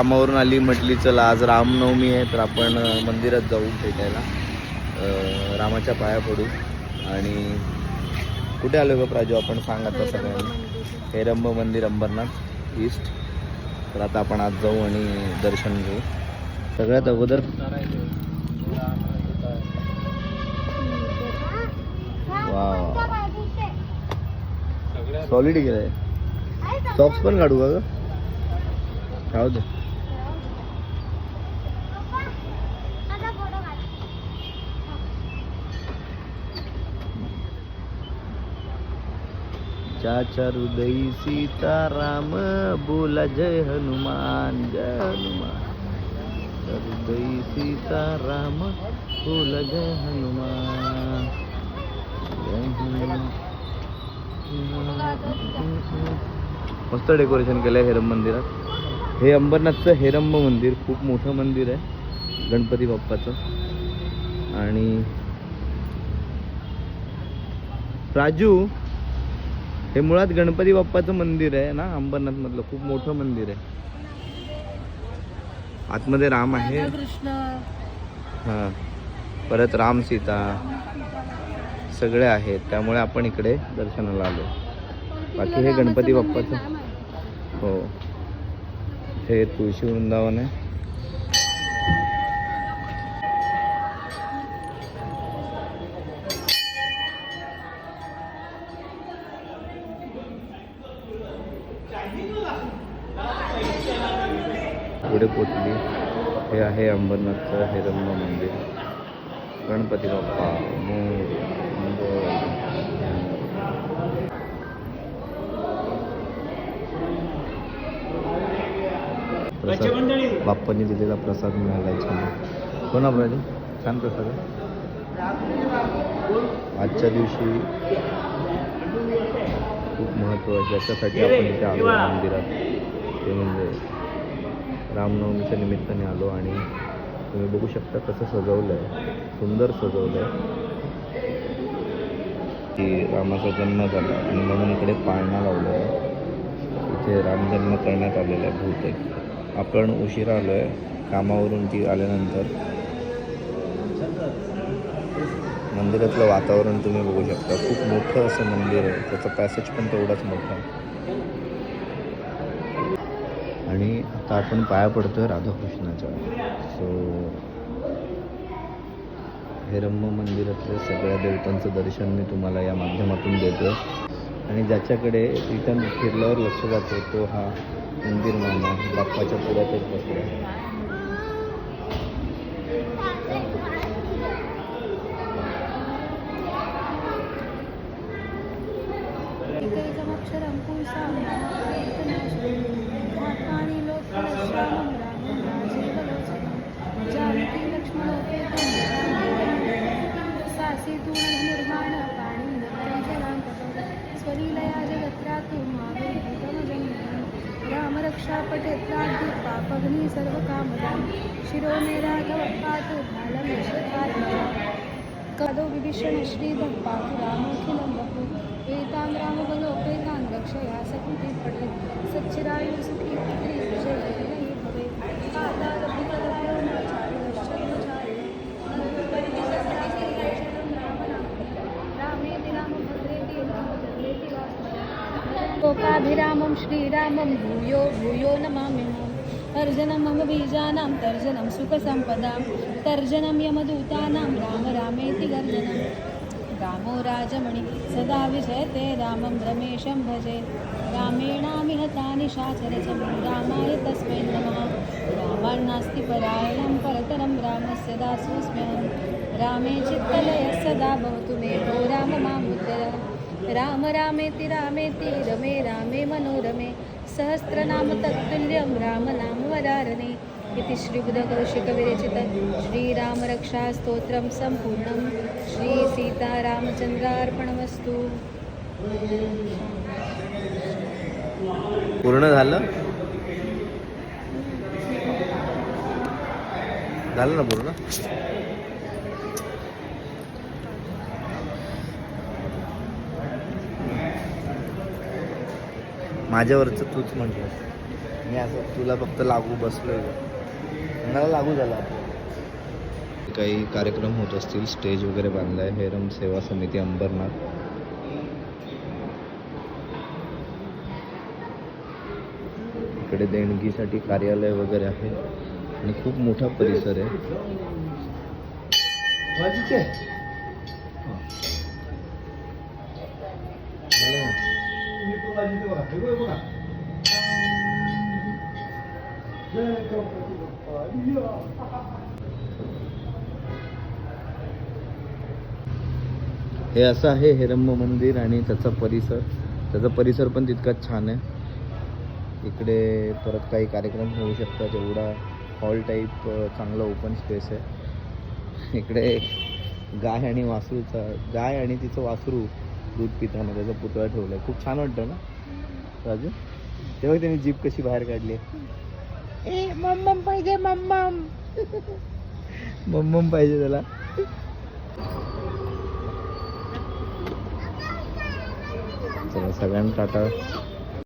कामावरून आली म्हटली चला आज रामनवमी आहे तर आपण मंदिरात जाऊ भेटायला, रामाच्या पाया पडू. आणि कुठे आलो ग प्राजू आपण, सांग आता सगळ्यांना. हेरंब मंदिर अंबरनाथ ईस्ट. तर आता आपण आज जाऊ आणि दर्शन घेऊ. सगळ्यात अगोदर सॉलिड गेलाय. सॉक्स पण काढू का ग? राहू दे. चाचा हृदय सीताराम बोला जय हनुमान जय हनुमान. हृदय सीताराम बोला जय हनुमान जय हनुमान. मस्त डेकोरेशन केलंय हेरंब मंदिरात. हे अंबरनाथचं हेरंब मंदिर खूप मोठं मंदिर आहे गणपती बाप्पाचं. आणि राजू हे मुळात गणपती बाप्पाचं मंदिर आहे ना अंबरनाथ मधलं, खूप मोठं मंदिर आहे. आतमध्ये राम आहे, हा, परत राम सीता सगळे आहेत, त्यामुळे आपण इकडे दर्शनाला आलो. बाकी हे गणपती बाप्पाचं, हो, हे तुळशी वृंदावन आहे. पुढे पोचली. हे आहे अंबरनाथचं हेरंब मंदिर. गणपती बाप्पा प्रसाद, बाप्पांनी दिलेला प्रसाद मिळाला छान. हो ना प्रसाद, छान प्रसाद आहे. आजच्या दिवशी खूप महत्त्व आहे ज्याच्यासाठी आपण इथे आलो मंदिरात, ते म्हणजे रामनवमीच्या निमित्ताने आलो. आणि तुम्ही बघू शकता कसं सजवलं आहे, सुंदर सजवलं आहे. की रामाचा जन्म झाला आणि म्हणून इकडे पाळणा लावला आहे. इथे रामजन्म करण्यात आलेला आहे बहुतेक. आपण उशिरा आलो आहे कामावरून ती आल्यानंतर. मंदिरातलं वातावरण तुम्ही बघू शकता, खूप मोठं असं मंदिर आहे. त्याचं पॅसेज पण तेवढाच मोठा आहे. आणि आता आपण पाया पडतोय राधाकृष्णाच्या. सो हेरंब मंदिरातल्या सगळ्या देवतांचं दर्शन मी तुम्हाला या माध्यमातून देतोय. आणि ज्याच्याकडे रिटर्न फिरल्यावर लक्ष जातो तो हा मंदिर मामा बाप्पाच्या पुढ्यातच बसला. पटे पापग्नि सर्व कामदा शिरो मे राघव पातु कदो विभीषण श्रीधर पातु रामोखिलं बहू वेतां राम बलोपेतां रक्षया सकुति पठे सच्चिरायु सुखी पुत्री विजय नहीं भवे पाताल विकलभ्यो न चारुलश्चर्मचारि रामेति राम भद्रेति रामचन्द्रेति वासुदेव लोकाभिरामं श्रीरामं भूयो भूयो नमाम्यहम्. तर्जनं मम बीजानां तर्जनं सुखसम्पदां तर्जनं यमदूतानां राम रामेति गर्जनं. रामो राजमणि सदा विजयते रामं रमेशं भजे. रामेणामिह तानि शाचरचं रामाय तस्मै नमः. रामान्नास्ति परायणं परतरं रामस्य दासोऽस्म्यहं. रामे चित्तलयः सदा भवतु मे भो राम मामुद्दर. राम रामेति रामेति रमे रामे मनोरमे सहस्रनाम तत्तुल्यं राम नाम वरारणे. इति श्रीबुधकौशिकविरचितं श्रीरामरक्षास्तोत्रं सम्पूर्णं. श्री सीतारामचंद्रार्पणमस्तु. पूर्ण झालं झालं ना पूर्ण. माझ्यावरचं तूच म्हटलं. मी असं तुला फक्त लागू बसलोय मला लागू झाला. काही कार्यक्रम होत असतील, स्टेज वगैरे बांधलाय हेरम सेवा समिती अंबरनाथ. इकडे देणगीसाठी कार्यालय वगैरे आहे आणि खूप मोठा परिसर आहे. हे असं आहे हेरंब मंदिर आणि त्याचा परिसर पण तितकाच छान आहे. इकडे परत काही कार्यक्रम होऊ शकतात, एवढा हॉल टाईप चांगला ओपन स्पेस आहे. इकडे गाय आणि तिचं वासरू दूध पिताना त्याचा पुतळा ठेवला आहे. खूप छान वाटतं ना राजू? तेव्हा त्यांनी जीप कशी बाहेर काढली. ए मम्मम पाहिजे, मम्मम पाहिजे त्याला. चला सगळ्यांना टाटा.